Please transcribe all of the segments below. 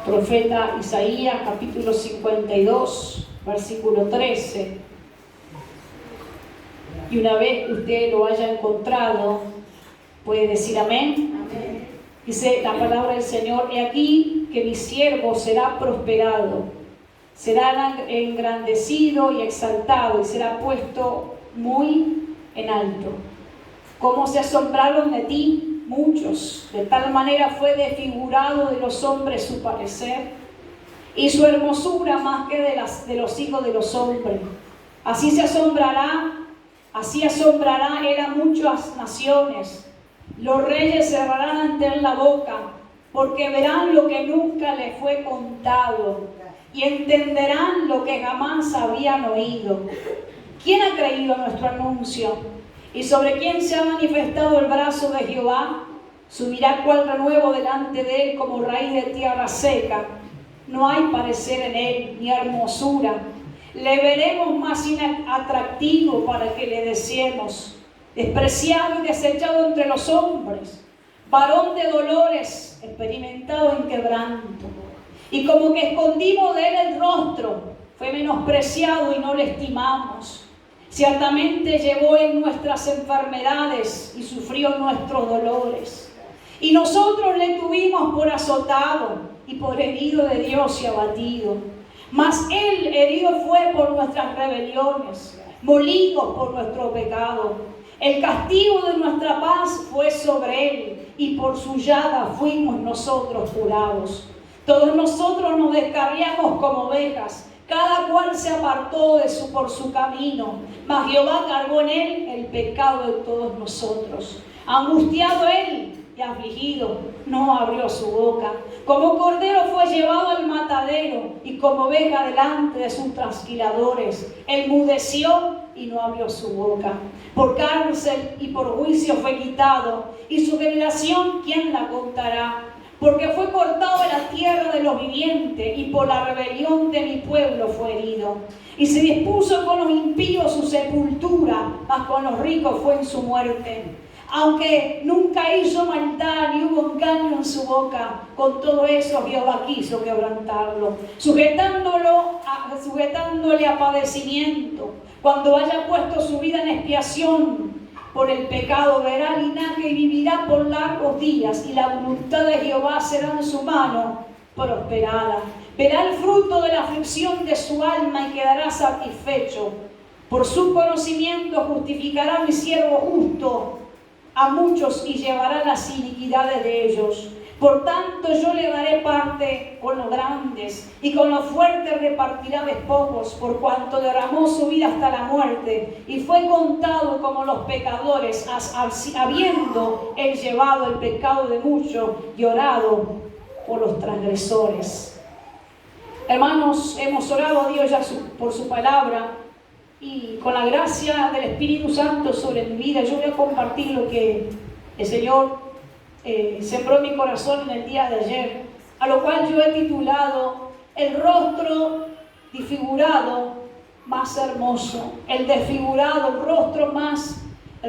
Profeta Isaías, capítulo 52, versículo 13. Y una vez que usted lo haya encontrado, puede decir amén. Amén. Dice la palabra del Señor: he aquí que mi siervo será prosperado, será engrandecido y exaltado, y será puesto muy en alto. ¿Cómo se asombraron de ti muchos? De tal manera fue desfigurado de los hombres su parecer, y su hermosura más que de los hijos de los hombres. Así asombrará él a muchas naciones. Los reyes cerrarán ante él la boca, porque verán lo que nunca les fue contado, y entenderán lo que jamás habían oído. ¿Quién ha creído a nuestro anuncio? ¿Y sobre quién se ha manifestado el brazo de Jehová? Subirá cual renuevo delante de él, como raíz de tierra seca. No hay parecer en él, ni hermosura. Le veremos más atractivo para que le deseemos. Despreciado y desechado entre los hombres, varón de dolores, experimentado en quebranto. Y como que escondimos de él el rostro, fue menospreciado y no le estimamos. Ciertamente llevó en nuestras enfermedades y sufrió nuestros dolores. Y nosotros le tuvimos por azotado y por herido de Dios y abatido. Mas él herido fue por nuestras rebeliones, molido por nuestro pecado. El castigo de nuestra paz fue sobre él, y por su llaga fuimos nosotros curados. Todos nosotros nos descarriamos como ovejas, cada cual se apartó por su camino, mas Jehová cargó en él el pecado de todos nosotros. Angustiado él y afligido, no abrió su boca. Como cordero fue llevado al matadero, y como oveja delante de sus trasquiladores. Él mudeció y no abrió su boca. Por cárcel y por juicio fue quitado, y su generación, ¿quién la contará? Porque fue cortado de la tierra de los vivientes, y por la rebelión de mi pueblo fue herido. Y se dispuso con los impíos su sepultura, mas con los ricos fue en su muerte. Aunque nunca hizo maldad ni hubo engaño en su boca, con todo eso Jehová quiso quebrantarlo, sujetándole a padecimiento. Cuando haya puesto su vida en expiación por el pecado, verá linaje y vivirá por largos días, y la voluntad de Jehová será en su mano prosperada. Verá el fruto de la aflicción de su alma y quedará satisfecho. Por su conocimiento justificará mi siervo justo a muchos y llevará las iniquidades de ellos. Por tanto yo le daré parte con los grandes, y con los fuertes repartirá despojos, por cuanto derramó su vida hasta la muerte, y fue contado como los pecadores, habiendo él llevado el pecado de muchos y orado por los transgresores. Hermanos, hemos orado a Dios ya por su palabra, y con la gracia del Espíritu Santo sobre mi vida, yo voy a compartir lo que el Señor sembró en mi corazón en el día de ayer, a lo cual yo he titulado el rostro desfigurado más hermoso. El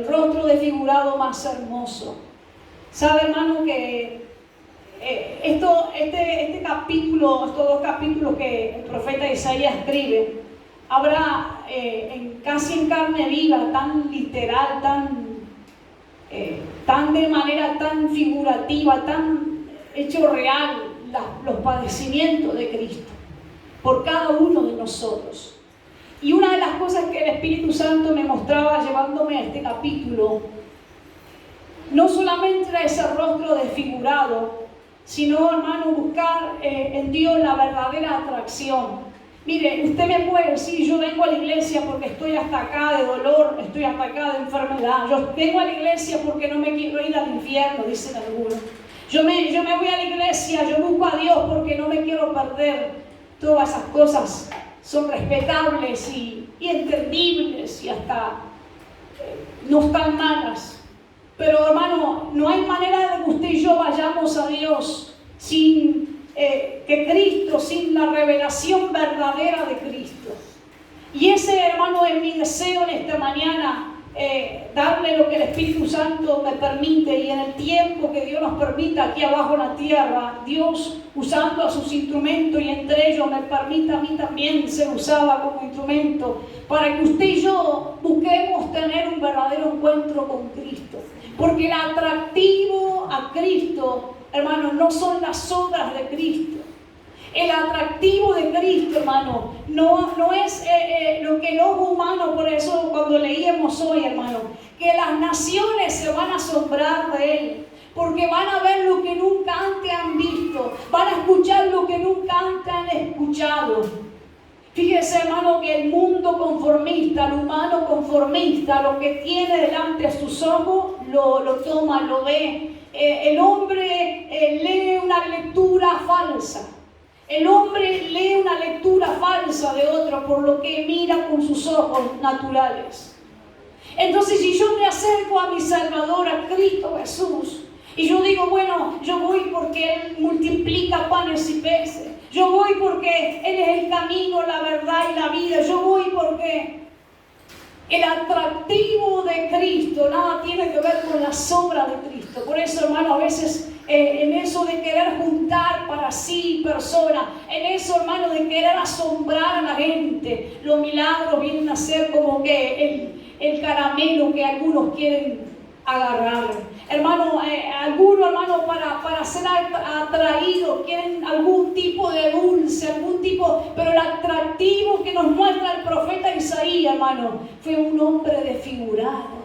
rostro desfigurado más hermoso. ¿Sabe, hermano, que este capítulo, estos dos capítulos que el profeta Isaías escribe, habrá casi en carne viva, tan literal, tan de manera tan figurativa, tan hecho real los padecimientos de Cristo por cada uno de nosotros. Y una de las cosas que el Espíritu Santo me mostraba llevándome a este capítulo, no solamente era ese rostro desfigurado, sino, hermano, buscar en Dios la verdadera atracción. Mire, usted me puede decir, yo vengo a la iglesia porque estoy hasta acá de dolor, estoy hasta acá de enfermedad. Yo vengo a la iglesia porque no me quiero ir al infierno, dicen algunos. Yo me voy a la iglesia, yo busco a Dios porque no me quiero perder. Todas esas cosas son respetables y entendibles y hasta no están malas. Pero, hermano, no hay manera de que usted y yo vayamos a Dios sin que Cristo, sin la revelación verdadera de Cristo. Y ese, hermano, es mi deseo en esta mañana, darle lo que el Espíritu Santo me permite, y en el tiempo que Dios nos permita aquí abajo en la tierra, Dios usando a sus instrumentos, y entre ellos me permite a mí también ser usada como instrumento, para que usted y yo busquemos tener un verdadero encuentro con Cristo. Porque el atractivo a Cristo, hermano, no son las obras de Cristo. El atractivo de Cristo, hermano, no es lo que el ojo humano. Por eso cuando leíamos hoy, hermano, que las naciones se van a asombrar de Él, porque van a ver lo que nunca antes han visto, van a escuchar lo que nunca antes han escuchado. Fíjese, hermano, que el mundo conformista, el humano conformista, lo que tiene delante de sus ojos, lo toma, lo ve. El hombre lee una lectura falsa. El hombre lee una lectura falsa de otro por lo que mira con sus ojos naturales. Entonces, si yo me acerco a mi Salvador, a Cristo Jesús, y yo digo, bueno, yo voy porque Él multiplica panes y peces, yo voy porque Él es el camino, la verdad y la vida, yo voy porque el atractivo de Cristo nada tiene que ver con la sombra de Cristo. Por eso, hermano, a veces en eso de querer juntar para sí personas, en eso, hermano, de querer asombrar a la gente, los milagros vienen a ser como que el caramelo que algunos quieren agarrar. Hermano, algunos, hermano, para ser atraídos, quieren algún tipo de dulce, algún tipo, pero el atractivo que nos muestra el profeta Isaías, hermano, fue un hombre desfigurado.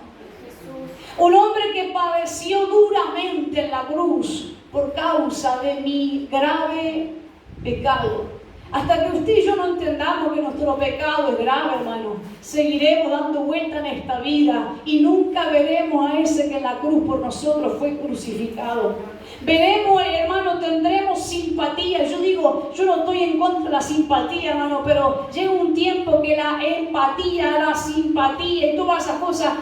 Un hombre que padeció duramente en la cruz por causa de mi grave pecado. Hasta que usted y yo no entendamos que nuestro pecado es grave, hermano, seguiremos dando vuelta en esta vida y nunca veremos a ese que en la cruz por nosotros fue crucificado. Veremos, hermano, tendremos simpatía. Yo digo, yo no estoy en contra de la simpatía, hermano, pero llega un tiempo que la empatía, la simpatía y todas esas cosas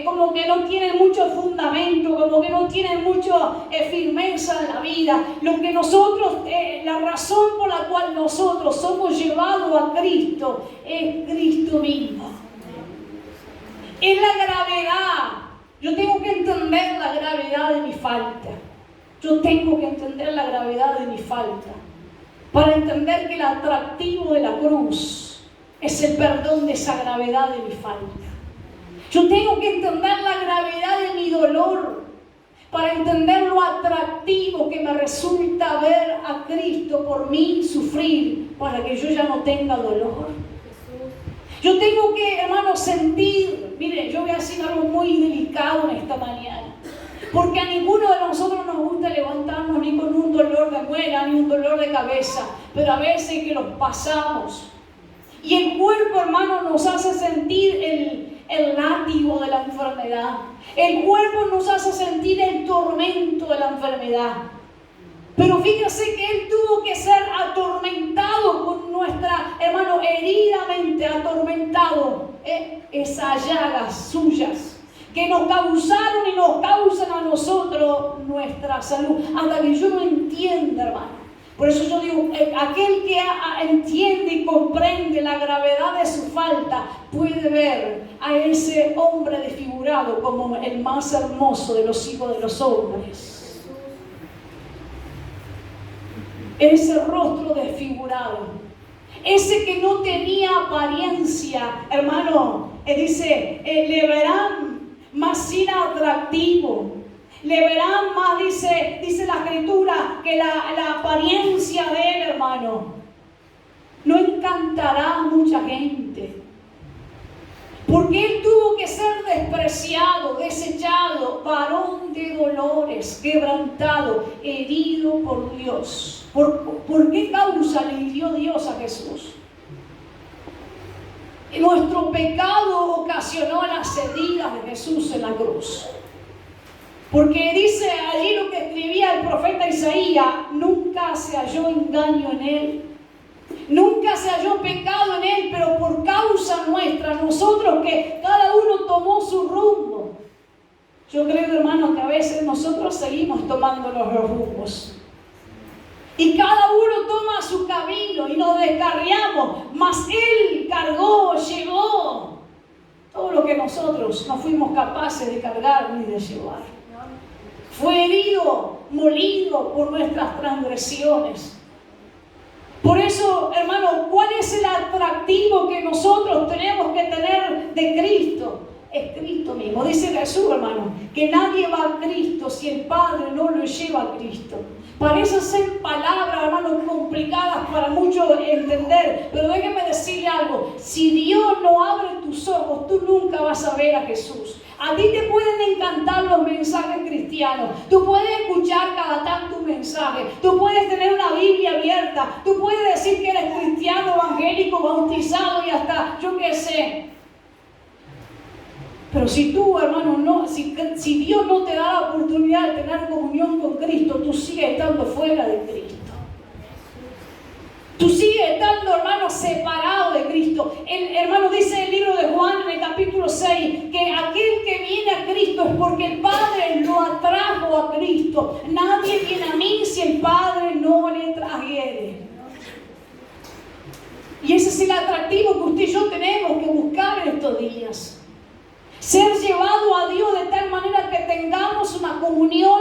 como que no tienen mucho fundamento, como que no tienen mucha firmeza en la vida. Lo que nosotros, la razón por la cual nosotros somos llevados a Cristo es Cristo mismo. Es la gravedad. Yo tengo que entender la gravedad de mi falta. Yo tengo que entender la gravedad de mi falta para entender que el atractivo de la cruz es el perdón de esa gravedad de mi falta. Yo tengo que entender la gravedad de mi dolor para entender lo atractivo que me resulta ver a Cristo por mí sufrir para que yo ya no tenga dolor. Yo tengo que, hermano, sentir, mire, yo voy a decir algo muy delicado en esta mañana. Porque a ninguno de nosotros nos gusta levantarnos ni con un dolor de muela, ni un dolor de cabeza, pero a veces que los pasamos. Y el cuerpo, hermano, nos hace sentir el látigo de la enfermedad. El cuerpo nos hace sentir el tormento de la enfermedad. Pero fíjese que Él tuvo que ser atormentado con nuestra, hermano, heridamente atormentado. Esas llagas suyas que nos causaron y nos causan a nosotros nuestra salud. Hasta que yo no entienda, hermano. Por eso yo digo, aquel que entiende y comprende la gravedad de su falta, puede ver a ese hombre desfigurado como el más hermoso de los hijos de los hombres. Ese rostro desfigurado, ese que no tenía apariencia, hermano, dice, le verán más inatractivo, le verán más, dice la Escritura, que la apariencia de él, hermano, no encantará a mucha gente, porque él tuvo que ser despreciado, desechado, varón de dolores, quebrantado, herido por Dios. ¿Por qué causa le hirió Dios a Jesús? Nuestro pecado ocasionó las heridas de Jesús en la cruz. Porque dice allí lo que escribía el profeta Isaías, nunca se halló engaño en él, nunca se halló pecado en él, pero por causa nuestra, nosotros que cada uno tomó su rumbo. Yo creo, hermano, que a veces nosotros seguimos tomando los rumbos. Y cada uno toma su camino y nos descarriamos, mas Él cargó, llevó todo lo que nosotros no fuimos capaces de cargar ni de llevar. Fue herido, molido por nuestras transgresiones. Por eso, hermano, ¿cuál es el atractivo que nosotros tenemos que tener de Cristo? Es Cristo mismo. Dice Jesús, hermano, que nadie va a Cristo si el Padre no lo lleva a Cristo. Parecen ser palabras, hermano, complicadas para muchos entender, pero déjenme decirle algo. Si Dios no abre tus ojos, tú nunca vas a ver a Jesús. A ti te pueden encantar los mensajes cristianos. Tú puedes escuchar cada tanto un mensaje. Tú puedes tener una Biblia abierta. Tú puedes decir que eres cristiano, evangélico, bautizado y hasta yo qué sé. Pero si tú, hermano, si Dios no te da la oportunidad de tener comunión con Cristo, tú sigues estando fuera de Cristo. Tú sigues estando, hermano, separado de Cristo. El hermano dice en el libro de Juan, en el capítulo 6, que aquel que viene a Cristo es porque el Padre lo atrajo a Cristo. Nadie viene a mí si el Padre no le trajere. Y ese es el atractivo que usted y yo tenemos que buscar en estos días. Ser llevado a Dios de tal manera que tengamos una comunión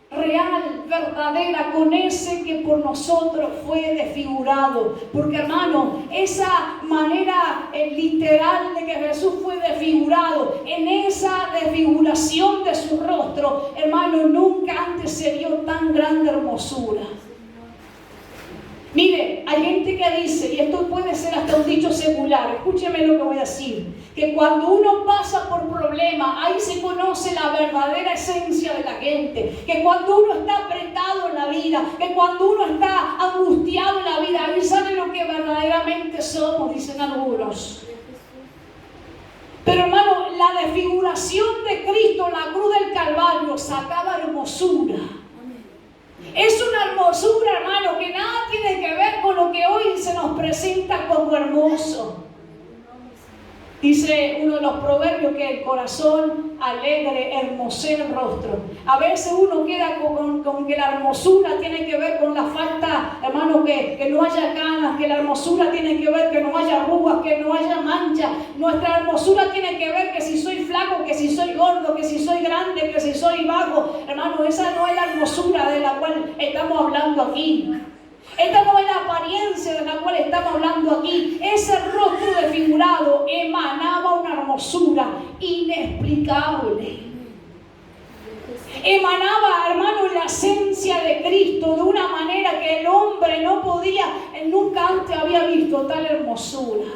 real, verdadera, con ese que por nosotros fue desfigurado. Porque, hermano, esa manera literal de que Jesús fue desfigurado, en esa desfiguración de su rostro, hermano, nunca antes se vio tan grande hermosura. Mire, hay gente que dice, y esto puede ser hasta un dicho secular, escúcheme lo que voy a decir, que cuando uno pasa por problemas, ahí se conoce la verdadera esencia de la gente, que cuando uno está apretado en la vida, que cuando uno está angustiado en la vida, ahí sabe lo que verdaderamente somos, dicen algunos. Pero hermano, la desfiguración de Cristo en la cruz del Calvario sacaba hermosura. Es una hermosura, hermano, que nada tiene que ver con lo que hoy se nos presenta como hermoso. Dice uno de los proverbios que el corazón alegre hermosea el rostro. A veces uno queda con que la hermosura tiene que ver con la falta, hermano, que no haya canas, que la hermosura tiene que ver que no haya arrugas, que no haya manchas. Nuestra hermosura tiene que ver que si soy flaco, que si soy gordo, que si soy grande, que si soy bajo. Hermano, esa no es la hermosura de la cual estamos hablando aquí. Esta no es la apariencia de la cual estamos hablando aquí. Ese rostro desfigurado emanaba una hermosura inexplicable. Emanaba, hermano, la esencia de Cristo de una manera que el hombre no podía, nunca antes había visto tal hermosura.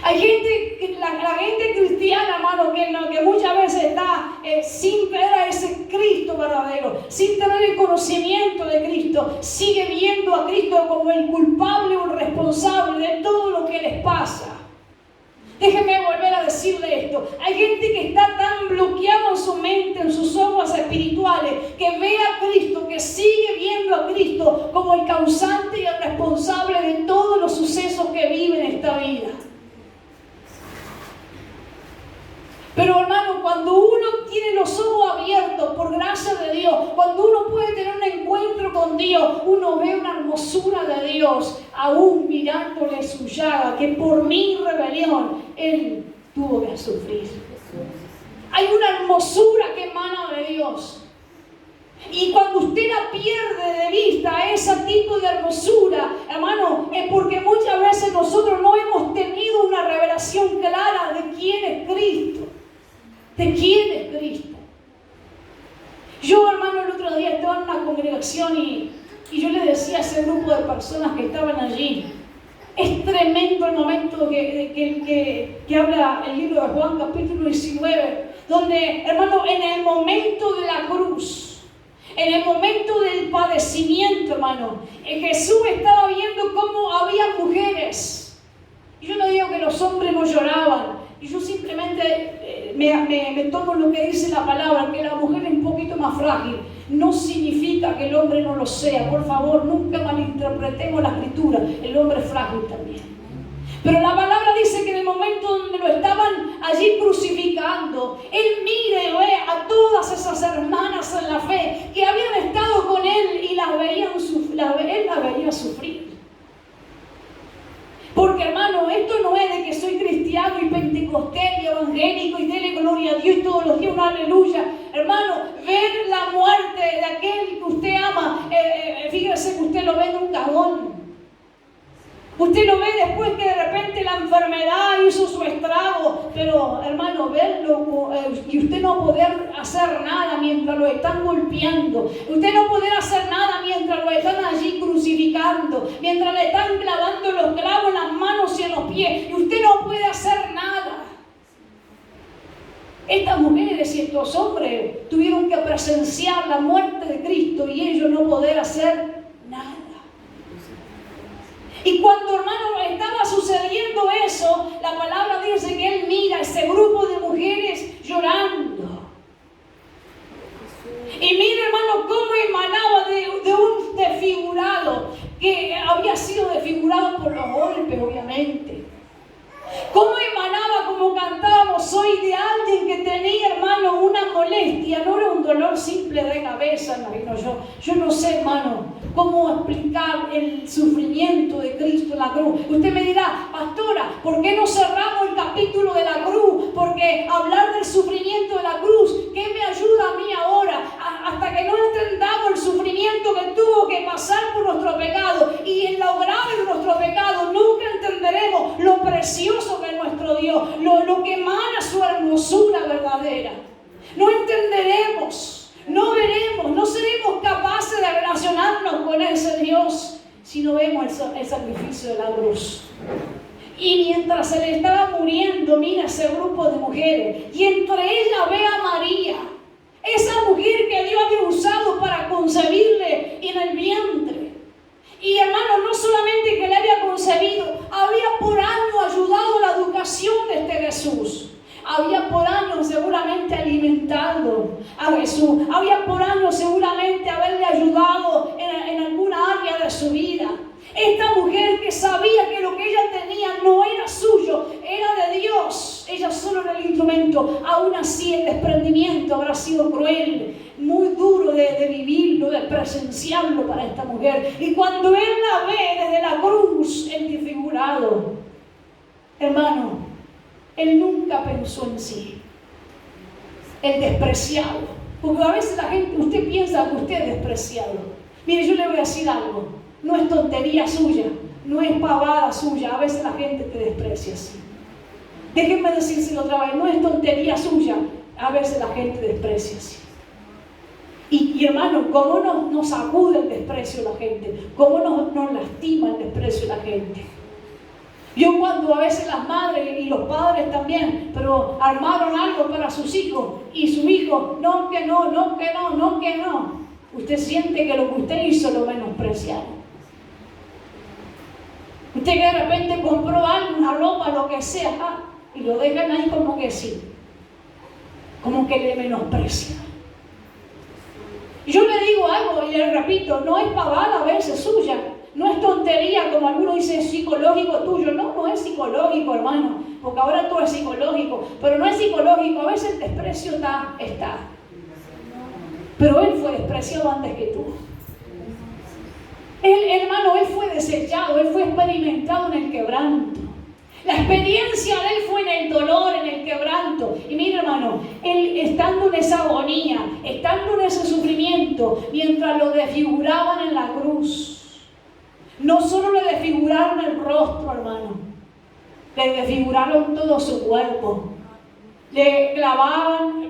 Hay gente, la gente cristiana, hermano, que muchas veces está sin ver a ese Cristo verdadero, sin tener el conocimiento de Cristo, sigue viendo a Cristo como el culpable o el responsable de todo lo que les pasa. Déjenme volver a decirle esto. Hay gente que está tan bloqueada en su mente, en sus ojos espirituales, que ve a Cristo, que sigue viendo a Cristo como el causante y el responsable de todos los sucesos que vive en esta vida. Pero hermano, cuando uno tiene los ojos abiertos por gracia de Dios, cuando uno puede tener un encuentro con Dios, uno ve una hermosura de Dios, aún mirándole su llaga, que por mi rebelión Él tuvo que sufrir. Hay una hermosura que emana de Dios. Y cuando usted la pierde de vista, ese tipo de hermosura, hermano, es porque muchas veces nosotros no hemos tenido una revelación clara de quién es Cristo. ¿De quién es Cristo? Yo, hermano, el otro día estaba en una congregación y yo le decía a ese grupo de personas que estaban allí, es tremendo el momento que habla el libro de Juan, capítulo 19, donde, hermano, en el momento de la cruz, en el momento del padecimiento, hermano, Jesús estaba viendo cómo había mujeres. Y yo no digo que los hombres no lloraban, y yo simplemente me tomo lo que dice la palabra, que la mujer es un poquito más frágil. No significa que el hombre no lo sea. Por favor, nunca malinterpretemos la escritura. El hombre es frágil también. Pero la palabra dice que en el momento donde lo estaban allí crucificando, él mira y ve a todas esas hermanas en la fe que habían estado con él y él las veía sufrir. Porque, hermano, esto no es de que soy cristiano cristiano y pentecostés y evangélico y dele gloria a Dios y todos los días un aleluya. Hermano, ver la muerte de aquel que usted ama, fíjese que usted lo ve en un cajón. Usted lo ve después que de repente la enfermedad hizo su estrago, pero hermano, verlo y usted no poder hacer nada mientras lo están golpeando, usted no poder hacer nada mientras lo están allí crucificando, mientras le están clavando los clavos en las manos y en los pies, y usted no puede hacer nada. Estas mujeres y estos hombres tuvieron que presenciar la muerte de Cristo y ellos no poder hacer nada. Y cuando, hermano, estaba sucediendo eso, la palabra dice que él mira a ese grupo de mujeres llorando. Y mira, hermano, cómo emanaba de un desfigurado, que había sido desfigurado por los golpes, obviamente. Cómo emanaba, como cantábamos, soy de alguien que tenía, hermano, una molestia, no era un dolor simple de cabeza, imagino yo. Yo no sé, hermano, cómo explicar el sufrimiento de Cristo en la cruz. Usted me dirá, pastora, ¿por qué no cerramos el capítulo de la cruz? Porque hablar del sufrimiento de la cruz, ¿qué me ayuda a mí ahora? Hasta que no entendamos el sufrimiento que tuvo que pasar por nuestro pecado y en lo grave de nuestro pecado, nunca entenderemos lo precioso que es nuestro Dios, lo que emana su hermosura verdadera. No entenderemos, no veremos, no seremos capaces de relacionarnos con ese Dios si no vemos el sacrificio de la cruz. Y mientras se le estaba muriendo, mira ese grupo de mujeres, y entre ellas ve a María, esa mujer que Dios había usado para concebirle en el vientre. Y hermano, no solamente que le había concebido, había por años ayudado a la educación de este Jesús. Había por años seguramente alimentado a Jesús. Había por años seguramente haberle ayudado en alguna área de su vida. Esta mujer que sabía que lo que ella tenía no era suyo, era de Dios. Ella solo era el instrumento. Aún así el desprendimiento habrá sido cruel, muy duro de vivirlo, de presenciarlo para esta mujer. Y cuando él la ve desde la cruz, el desfigurado, hermano, él nunca pensó en sí. El despreciado. Porque a veces la gente, usted piensa que usted es despreciado. Mire, yo le voy a decir algo. No es tontería suya, no es pavada suya. A veces la gente te desprecia así. Déjenme decírselo otra vez, no es tontería suya. A veces la gente desprecia así. Y hermano, ¿cómo nos sacude el desprecio de la gente? ¿Cómo nos lastima el desprecio de la gente? Yo cuando a veces las madres y los padres también, pero armaron algo para sus hijos y su hijo, no que no, no que no, no que no. Usted siente que lo que usted hizo lo menospreciaron. Usted que de repente compró algo, una ropa, lo que sea, y lo dejan ahí como que sí, como que le menosprecian. Y yo le digo algo y le repito, no es pavada a veces suya, no es tontería como algunos dicen psicológico tuyo, no es psicológico, hermano, porque ahora todo es psicológico, pero no es psicológico, a veces el desprecio está. Pero él fue despreciado antes que tú. Él, hermano, él fue desechado, él fue experimentado en el quebranto. La experiencia de él fue en el dolor, en el quebranto. Y mira, hermano, él estando en esa agonía, estando en ese sufrimiento, mientras lo desfiguraban en la cruz, no solo le desfiguraron el rostro, hermano, le desfiguraron todo su cuerpo. Le clavaban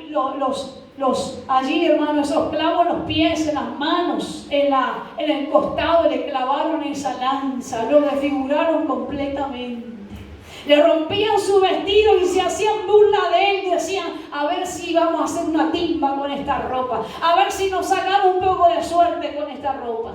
allí, hermano, esos clavos en los pies, en las manos, en el costado, le clavaron esa lanza, lo desfiguraron completamente. Le rompían su vestido y se hacían burla de él y decían, a ver si vamos a hacer una timba con esta ropa, a ver si nos sacamos un poco de suerte con esta ropa.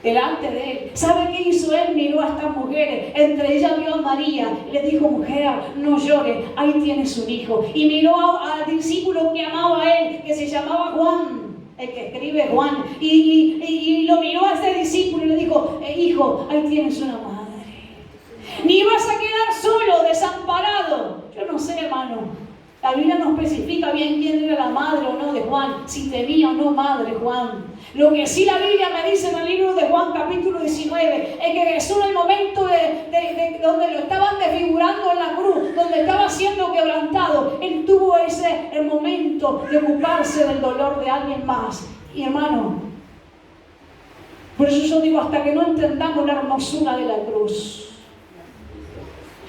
Delante de él, ¿sabe qué hizo él? Miró a estas mujeres, entre ellas vio a María y le dijo, mujer, no llores, ahí tienes un hijo. Y miró al discípulo que amaba a él, que se llamaba Juan, el que escribe Juan, y lo miró a ese discípulo y le dijo, hijo, ahí tienes una madre. Ni vas a quedar solo, desamparado. Yo no sé, hermano. La Biblia no especifica bien quién era la madre o no de Juan, si tenía o no madre Juan. Lo que sí la Biblia me dice en el libro de Juan capítulo 19 es que Jesús en el momento de donde lo estaban desfigurando en la cruz, donde estaba siendo quebrantado, Él tuvo el momento de ocuparse del dolor de alguien más. Y hermano, por eso yo digo, hasta que no entendamos la hermosura de la cruz,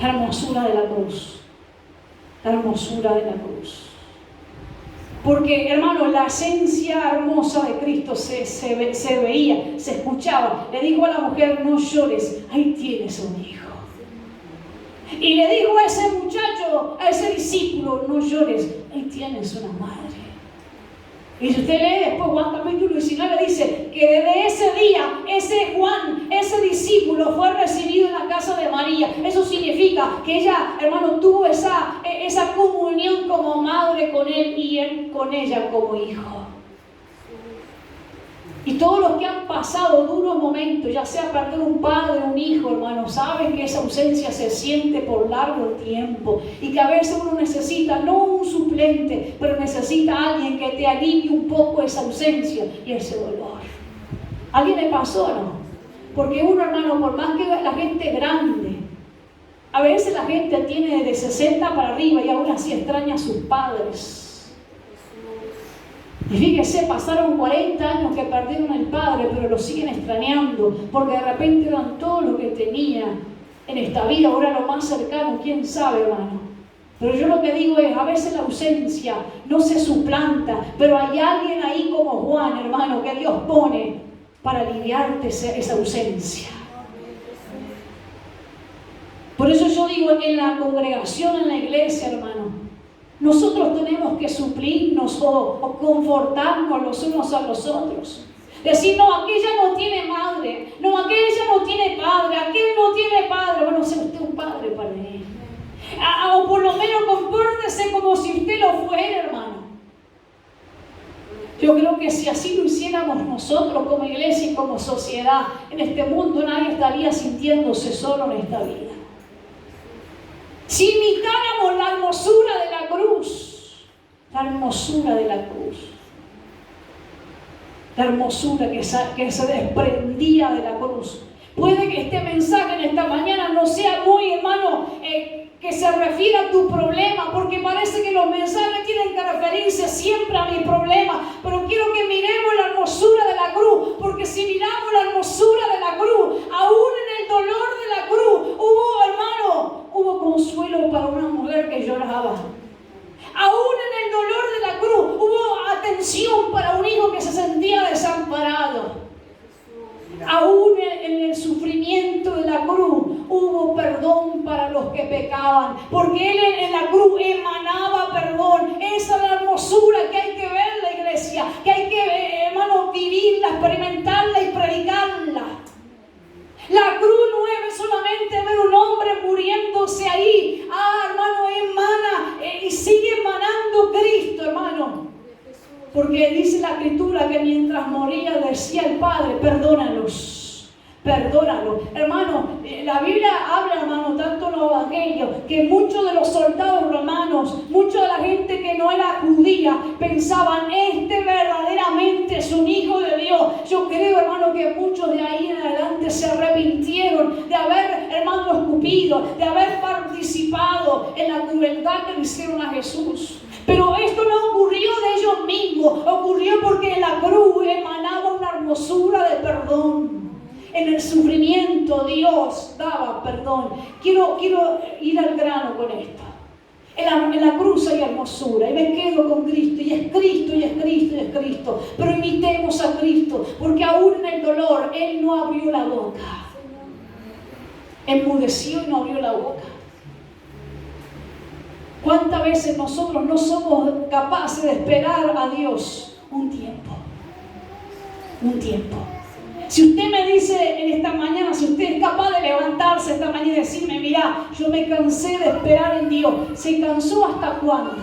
la hermosura de la cruz, la hermosura de la cruz. Porque, hermano, la esencia hermosa de Cristo se veía, se escuchaba. Le dijo a la mujer, no llores, ahí tienes un hijo. Y le dijo a ese muchacho, a ese discípulo, no llores, ahí tienes una madre. Y si usted lee después Juan capítulo 19, dice que desde ese día, ese Juan, ese discípulo fue recibido en la casa de María. Eso significa que ella, hermano, tuvo esa comunión como madre con él y él con ella como hijo. Y todos los que han pasado duros momentos, ya sea perder un padre o un hijo, hermano, saben que esa ausencia se siente por largo tiempo y que a veces uno necesita, no un suplente, pero necesita a alguien que te alivie un poco esa ausencia y ese dolor. ¿A alguien le pasó, no? Porque uno, hermano, por más que la gente grande, a veces la gente tiene de 60 para arriba y aún así extraña a sus padres. Y fíjese, pasaron 40 años que perdieron al padre, pero lo siguen extrañando, porque de repente eran todo lo que tenía en esta vida, ahora lo más cercano, quién sabe, hermano. Pero yo lo que digo es, a veces la ausencia no se suplanta, pero hay alguien ahí como Juan, hermano, que Dios pone para aliviarte esa ausencia. Por eso yo digo, en la congregación, en la iglesia, hermano, nosotros tenemos que suplirnos o confortarnos los unos a los otros. Decir, no, aquella no tiene madre, no, aquella no tiene padre, aquel no tiene padre. Bueno, sea usted un padre para él. O por lo menos compórtese como si usted lo fuera, hermano. Yo creo que si así lo hiciéramos nosotros como iglesia y como sociedad, en este mundo nadie estaría sintiéndose solo en esta vida. Si imitáramos la hermosura de la cruz, la hermosura de la cruz, la hermosura que se desprendía de la cruz. Puede que este mensaje en esta mañana no sea muy, hermano, que se refiera a tu problema, porque parece que los mensajes tienen que referirse siempre a mi problema, pero quiero que miremos la hermosura de la cruz, porque si miramos la hermosura de la cruz, aún en el dolor de la cruz, hubo consuelo para una mujer que lloraba. Aún en el dolor de la cruz, hubo atención para un hijo que se sentía desamparado. Aún en el sufrimiento de la cruz hubo perdón para los que pecaban, porque Él en la cruz emanaba perdón. Esa es la hermosura que hay que ver en la iglesia, que hay que, hermano, vivirla, experimentarla y predicarla. La cruz no es solamente ver un hombre muriéndose ahí. Hermano, emana y sigue emanando Cristo, hermano. Porque dice la Escritura que mientras moría decía el Padre, perdónalos, perdónalos. Hermano, la Biblia habla, hermano, tanto en los evangelios, que muchos de los soldados romanos, mucha de la gente que no era judía, pensaban, verdaderamente es un hijo de Dios. Yo creo, hermano, que muchos de ahí en adelante se arrepintieron de haber, hermano, escupido, de haber participado en la crueldad que le hicieron a Jesús. Pero esto no ocurrió de ellos mismos, ocurrió porque en la cruz emanaba una hermosura de perdón. En el sufrimiento Dios daba perdón. Quiero ir al grano con esto. En la cruz hay hermosura y me quedo con Cristo y es Cristo y es Cristo y es Cristo. Pero imitemos a Cristo, porque aún en el dolor Él no abrió la boca. Enmudeció y no abrió la boca. ¿Cuántas veces nosotros no somos capaces de esperar a Dios un tiempo? Un tiempo. Si usted me dice en esta mañana, si usted es capaz de levantarse esta mañana y decirme, mira, yo me cansé de esperar en Dios. ¿Se cansó hasta cuándo?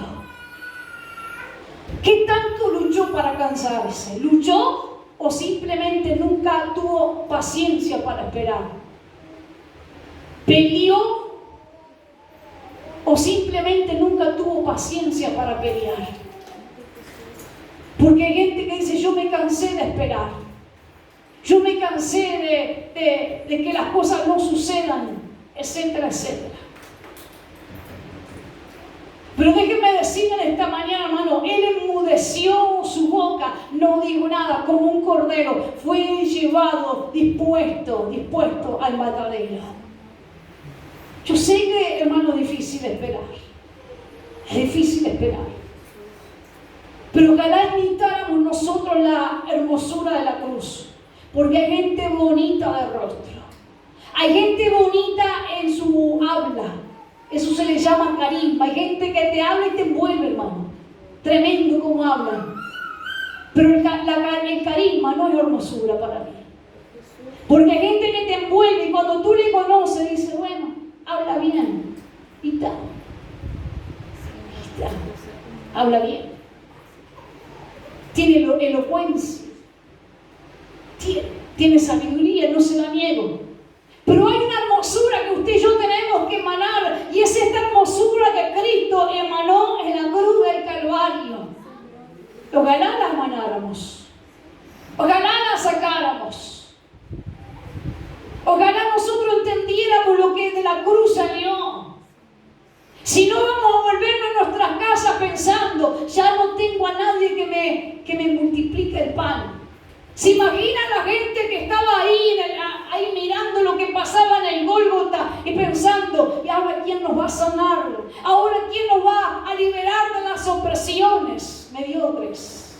¿Qué tanto luchó para cansarse? ¿Luchó o simplemente nunca tuvo paciencia para esperar? ¿Peleó o simplemente nunca tuvo paciencia para pelear? Porque hay gente que dice, yo me cansé de esperar. Yo me cansé de que las cosas no sucedan etcétera, etcétera. Pero déjenme decirle en esta mañana, hermano, él enmudeció su boca, no dijo nada, como un cordero, fue llevado dispuesto al matadero. Yo sé que, hermano, es difícil esperar. Es difícil esperar. Pero ojalá imitáramos nosotros la hermosura de la cruz. Porque hay gente bonita de rostro. Hay gente bonita en su habla. Eso se le llama carisma. Hay gente que te habla y te envuelve, hermano. Tremendo como hablan. Pero el carisma no es hermosura para mí. Porque hay gente que te envuelve y cuando tú le conoces, dice, bueno, habla bien. Y está. Habla bien. Tiene elocuencia. Tiene sabiduría, no se la niego. Pero hay una hermosura que usted y yo tenemos que emanar, y es esta hermosura que Cristo emanó en la cruz del Calvario. Ojalá la emanáramos. Ojalá la sacáramos. Ojalá nosotros entendiéramos lo que de la cruz salió. Si no, vamos a volvernos a nuestras casas pensando, ya no tengo a nadie que me multiplique el pan. ¿Se imagina la gente que estaba ahí mirando lo que pasaba en el Gólgota y pensando, ¿y ahora quién nos va a sanar? ¿Ahora quién nos va a liberar de las opresiones? Mediocres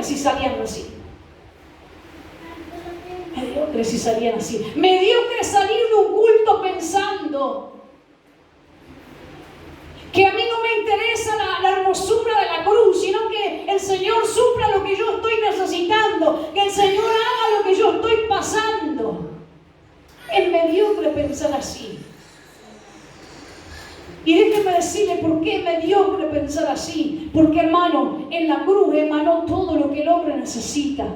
si salían así. Mediocres si salían así. Mediocres salir de un culto pensando que a mí no me interesa la hermosura de la cruz, sino que el Señor supla lo que yo estoy necesitando, que el Señor haga lo que yo estoy pasando. Es mediocre pensar así. Y déjenme decirle por qué es mediocre pensar así. Porque, hermano, en la cruz emanó todo lo que el hombre necesita.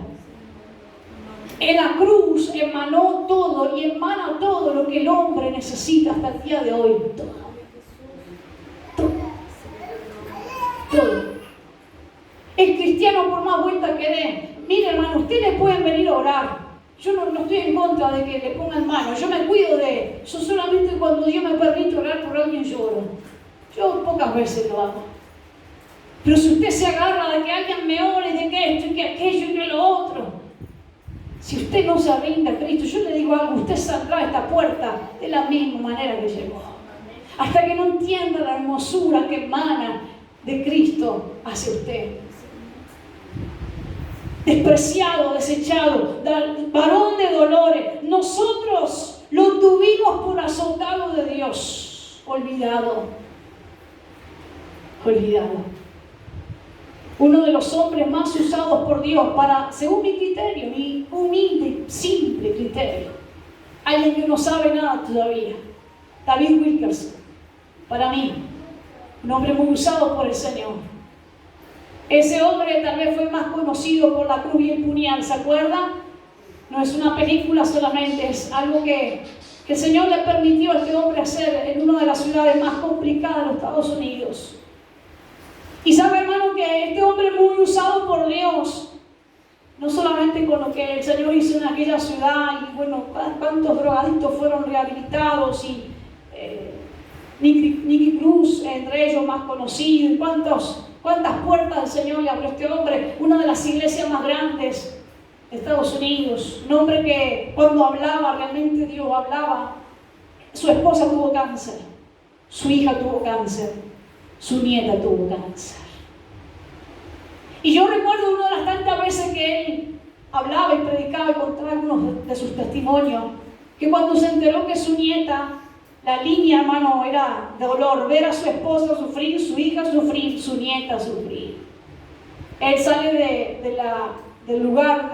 En la cruz emanó todo y emana todo lo que el hombre necesita hasta el día de hoy. Todo. El cristiano, por más vuelta que dé, mire, hermano, ustedes pueden venir a orar. Yo no estoy en contra de que le pongan manos. Yo me cuido de eso. Solamente cuando Dios me permite orar por alguien lloro. Yo pocas veces lo hago. Pero si usted se agarra de que alguien me ore, de que esto y que aquello y que lo otro, si usted no se rinde a Cristo, yo le digo algo, usted saldrá a esta puerta de la misma manera que llegó. Hasta que no entienda la hermosura que emana de Cristo hacia usted. Despreciado, desechado, varón de dolores. Nosotros lo tuvimos por azotado de Dios. Olvidado. Uno de los hombres más usados por Dios para, según mi criterio, mi humilde, simple criterio. Alguien que no sabe nada todavía. David Wilkerson. Para mí, un hombre muy usado por el Señor. Ese hombre tal vez fue más conocido por la cruz y el puñal, ¿se acuerdan? No es una película solamente, es algo que el Señor le permitió a este hombre hacer en una de las ciudades más complicadas de los Estados Unidos. Y sabe, hermano, que este hombre muy usado por Dios, no solamente con lo que el Señor hizo en aquella ciudad, y bueno, cuántos drogadictos fueron rehabilitados, y Nicky Cruz, entre ellos más conocido, y cuántas puertas el Señor le abrió a este hombre, una de las iglesias más grandes de Estados Unidos, un hombre que cuando hablaba, realmente Dios hablaba. Su esposa tuvo cáncer, su hija tuvo cáncer, su nieta tuvo cáncer. Y yo recuerdo una de las tantas veces que él hablaba y predicaba y contaba algunos de sus testimonios, que cuando se enteró que su nieta, la línea, hermano, era de dolor, ver a su esposa sufrir, su hija sufrir, su nieta sufrir. Él sale del lugar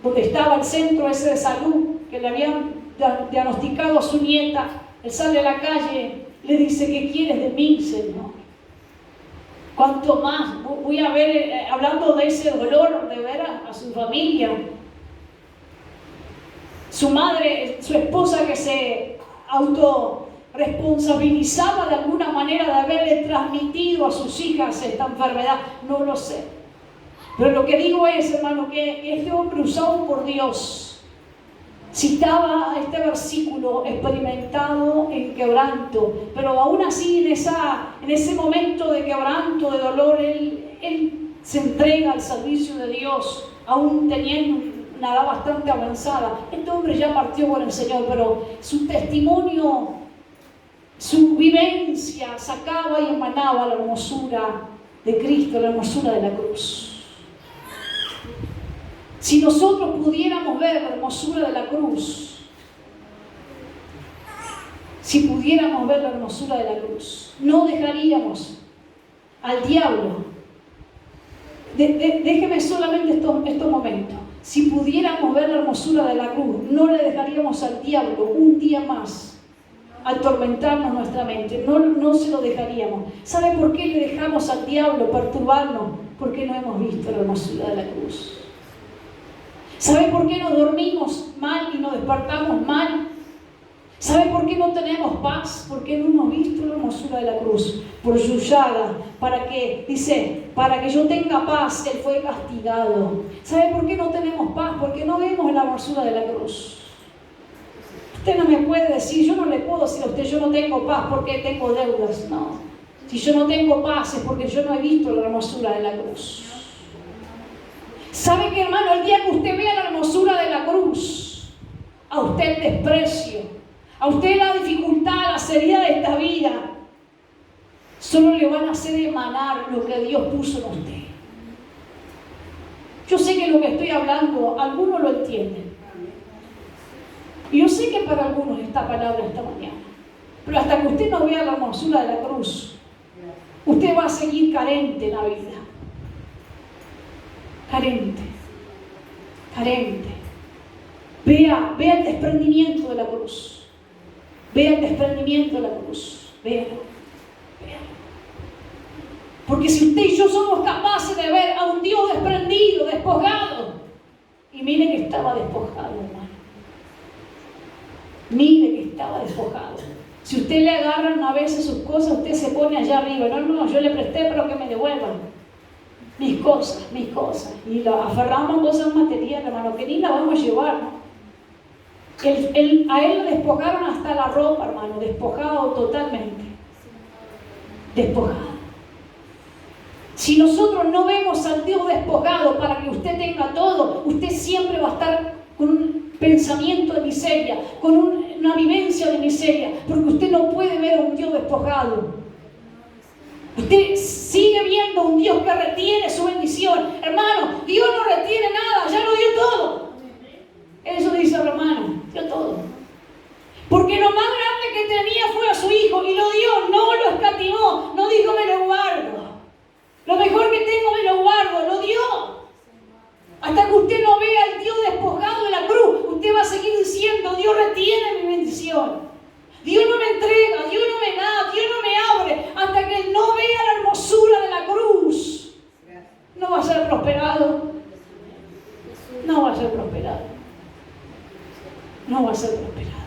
donde estaba el centro ese de salud, que le habían diagnosticado a su nieta. Él sale a la calle, le dice, ¿qué quieres de mí, Señor? ¿Cuánto más voy a ver, hablando de ese dolor, de ver a su familia? Su madre, su esposa que se autorresponsabilizaba de alguna manera de haberle transmitido a sus hijas esta enfermedad, no lo sé. Pero lo que digo es, hermano, que este hombre usado por Dios Citaba este versículo, experimentado en quebranto, pero aún así en ese momento de quebranto, de dolor, él se entrega al servicio de Dios, aún teniendo una edad bastante avanzada. Este hombre ya partió con el Señor, pero su testimonio, su vivencia sacaba y emanaba la hermosura de Cristo, la hermosura de la cruz. Si nosotros pudiéramos ver la hermosura de la cruz, si pudiéramos ver la hermosura de la cruz, no dejaríamos al diablo. Déjeme solamente estos momentos. Si pudiéramos ver la hermosura de la cruz, no le dejaríamos al diablo un día más atormentarnos nuestra mente. No se lo dejaríamos. ¿Sabe por qué le dejamos al diablo perturbarnos? Porque no hemos visto la hermosura de la cruz. ¿Sabe por qué nos dormimos mal y nos despertamos mal? ¿Sabe por qué no tenemos paz? Porque no hemos visto la hermosura de la cruz. Por su llaga, para que yo tenga paz, Él fue castigado. ¿Sabe por qué no tenemos paz? Porque no vemos la hermosura de la cruz. Usted no me puede decir, yo no le puedo decir a usted, yo no tengo paz porque tengo deudas. No. Si yo no tengo paz es porque yo no he visto la hermosura de la cruz. ¿Sabe qué, hermano? El día que usted vea la hermosura de la cruz, a usted el desprecio, a usted la dificultad, la seriedad de esta vida, solo le van a hacer emanar lo que Dios puso en usted. Yo sé que lo que estoy hablando, algunos lo entienden. Y yo sé que para algunos esta palabra esta mañana. Pero hasta que usted no vea la hermosura de la cruz, usted va a seguir carente en la vida. Carente. Vea el desprendimiento de la cruz. Vea el desprendimiento de la cruz. Véalo. Porque si usted y yo somos capaces de ver a un Dios desprendido, despojado, y mire que estaba despojado, hermano. Mire que estaba despojado. Si usted le agarran a veces sus cosas, usted se pone allá arriba. No, yo le presté, pero que me devuelvan. Mis cosas. Y la aferramos a cosas materiales, hermano, que ni la vamos a llevar, ¿no? A él le despojaron hasta la ropa, hermano, despojado totalmente. Despojado. Si nosotros no vemos al Dios despojado para que usted tenga todo, usted siempre va a estar con un pensamiento de miseria, con una vivencia de miseria, porque usted no puede ver a un Dios despojado. Usted sigue viendo un Dios que retiene su bendición. Hermano, Dios no retiene nada, ya lo dio todo. Eso dice el hermano, dio todo. Porque lo más grande que tenía fue a su hijo y lo dio, no lo escatimó, no dijo me lo guardo. Lo mejor que tengo me lo guardo, lo dio. Hasta que usted no vea al Dios despojado de la cruz, usted va a seguir diciendo, Dios retiene mi bendición. Dios no me entrega, Dios no me da, Dios no me abre. Hasta que no vea la hermosura de la cruz, no va a ser prosperado. No va a ser prosperado. No va a ser prosperado.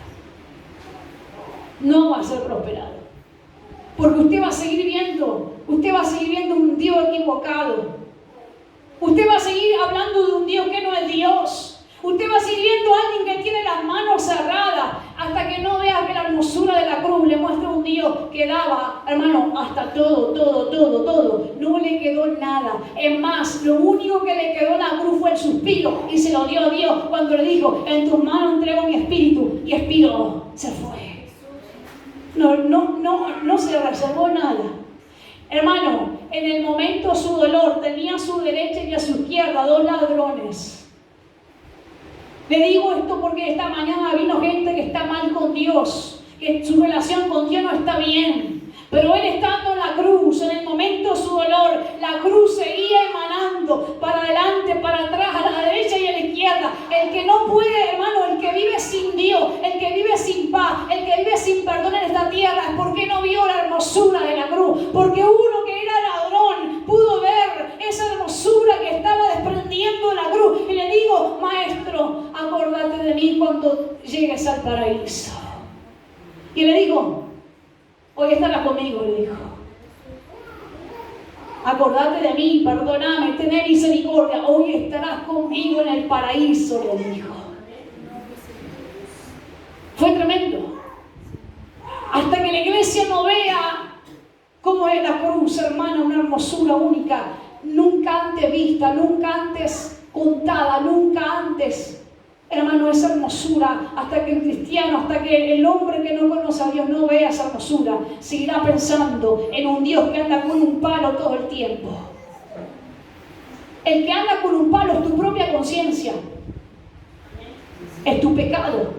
No va a ser prosperado. Porque usted va a seguir viendo un Dios equivocado. Usted va a seguir hablando de un Dios que no es Dios. Usted va a seguir viendo a alguien que tiene las manos cerradas hasta que no vea que la hermosura de la cruz le muestra un Dios que daba, hermano, hasta todo. No le quedó nada. Es más, lo único que le quedó en la cruz fue el suspiro y se lo dio a Dios cuando le dijo, en tus manos entrego mi espíritu, y expiró, se fue. No se reservó nada. Hermano, en el momento de su dolor tenía a su derecha y a su izquierda 2 ladrones. Le digo esto porque esta mañana vino gente que está mal con Dios, que su relación con Dios no está bien. Pero él estando en la cruz, en el momento de su dolor, la cruz seguía emanando para adelante, para atrás, a la derecha y a la izquierda. El que no puede, hermano, el que vive sin Dios, el que vive sin paz, el que vive sin perdón en esta tierra, es porque no vio la hermosura de la cruz. Porque uno que era ladrón pudo ver esa hermosura que estaba desprendiendo de la cruz. Y le digo, maestro, acordate de mí cuando llegues al paraíso. Y le digo, hoy estarás conmigo, le dijo. Acordate de mí, perdóname, tené misericordia. Hoy estarás conmigo en el paraíso, le dijo. Fue tremendo. Hasta que la iglesia no vea cómo es la cruz, hermana, una hermosura única, nunca antes vista, nunca antes contada, nunca antes, hermano, esa hermosura, hasta que el cristiano, hasta que el hombre que no conoce a Dios no vea esa hermosura, seguirá pensando en un Dios que anda con un palo todo el tiempo. El que anda con un palo es tu propia conciencia, es tu pecado.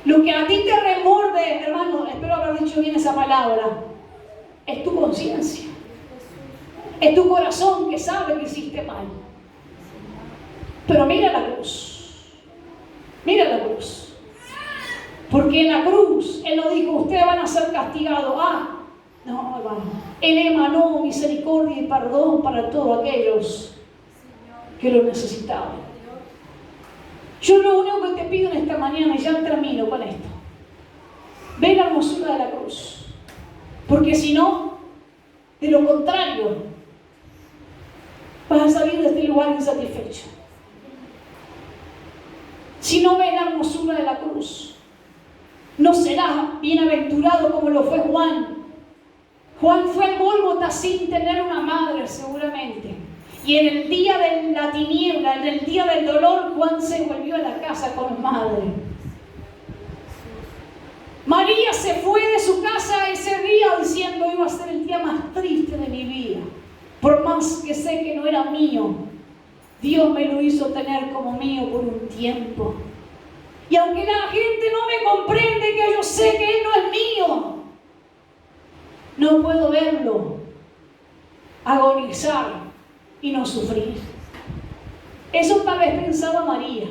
Lo que a ti te remorde, hermano, espero haber dicho bien esa palabra, es tu conciencia. Es tu corazón que sabe que hiciste mal. Pero mira la cruz. Mira la cruz. Porque en la cruz, Él no dijo, ustedes van a ser castigados. No, hermano. Él emanó misericordia y perdón para todos aquellos que lo necesitaban. Yo lo único que te pido en esta mañana, y ya termino con esto, ve la hermosura de la cruz. Porque si no, de lo contrario, vas a salir de este lugar insatisfecho. Si no ves la hermosura de la cruz, no serás bienaventurado como lo fue Juan. Juan fue al Gólgota sin tener una madre, seguramente. Y en el día de la tiniebla, en el día del dolor, Juan se volvió a la casa con madre. María se fue de su casa ese día diciendo, iba a ser el día más triste de mi vida. Por más que sé que no era mío, Dios me lo hizo tener como mío por un tiempo. Y aunque la gente no me comprende, que yo sé que Él no es mío, no puedo verlo agonizar y no sufrir. Eso tal vez pensaba María,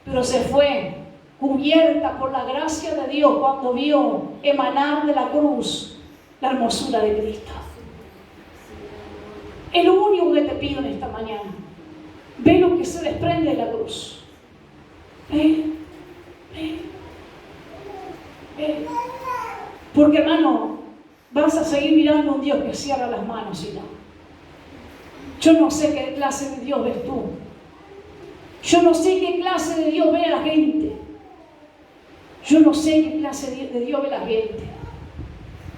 pero se fue cubierta por la gracia de Dios cuando vio emanar de la cruz la hermosura de Cristo. Es lo único que te pido en esta mañana. Ve lo que se desprende de la cruz. Ve. Porque, hermano, vas a seguir mirando a un Dios que cierra las manos y no. Yo no sé qué clase de Dios ves tú. Yo no sé qué clase de Dios ve a la gente. Yo no sé qué clase de Dios ve a la gente.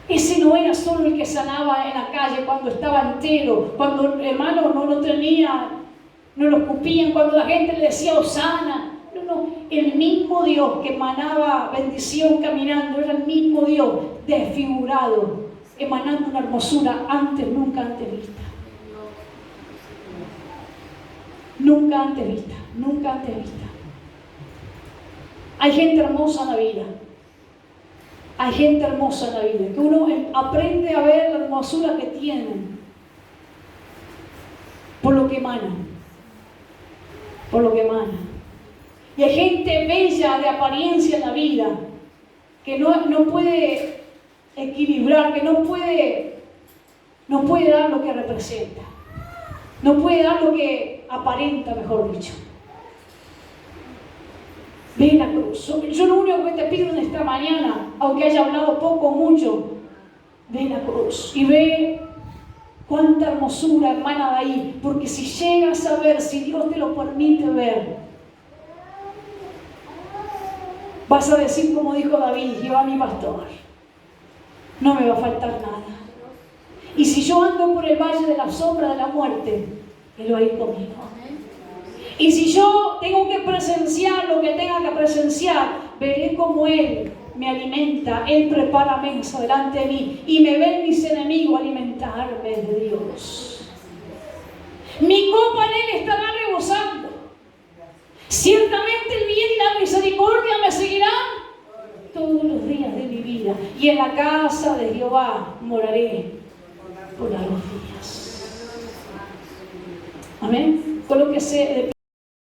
Ese no era solo el que sanaba en la calle cuando estaba entero, cuando el hermano no lo tenía, no lo escupían, cuando la gente le decía Hosana. No, el mismo Dios que emanaba bendición caminando, era el mismo Dios desfigurado, emanando una hermosura nunca antes vista. Nunca antes vista, nunca antes vista. Hay gente hermosa en la vida. Hay gente hermosa en la vida, que uno aprende a ver la hermosura que tienen por lo que emanan. Por lo que emanan. Y hay gente bella de apariencia en la vida que no puede equilibrar, que no puede dar lo que representa. No puede dar lo que aparenta, mejor dicho. Ve la cruz. Yo lo único que te pido en esta mañana, aunque haya hablado poco o mucho, ve la cruz y ve cuánta hermosura emana de ahí. Porque si llegas a ver, si Dios te lo permite ver, vas a decir como dijo David, Jehová mi pastor, no me va a faltar nada. Y si yo ando por el valle de la sombra de la muerte, Él va a ir conmigo. Y si yo tengo que presenciar lo que tenga que presenciar, veré cómo Él me alimenta. Él prepara mesa delante de mí y me ven mis enemigos alimentarme de Dios. Mi copa en Él estará rebosando. Ciertamente el bien y la misericordia me seguirán todos los días de mi vida. Y en la casa de Jehová moraré por largos días. Amén. Colóquese de pie.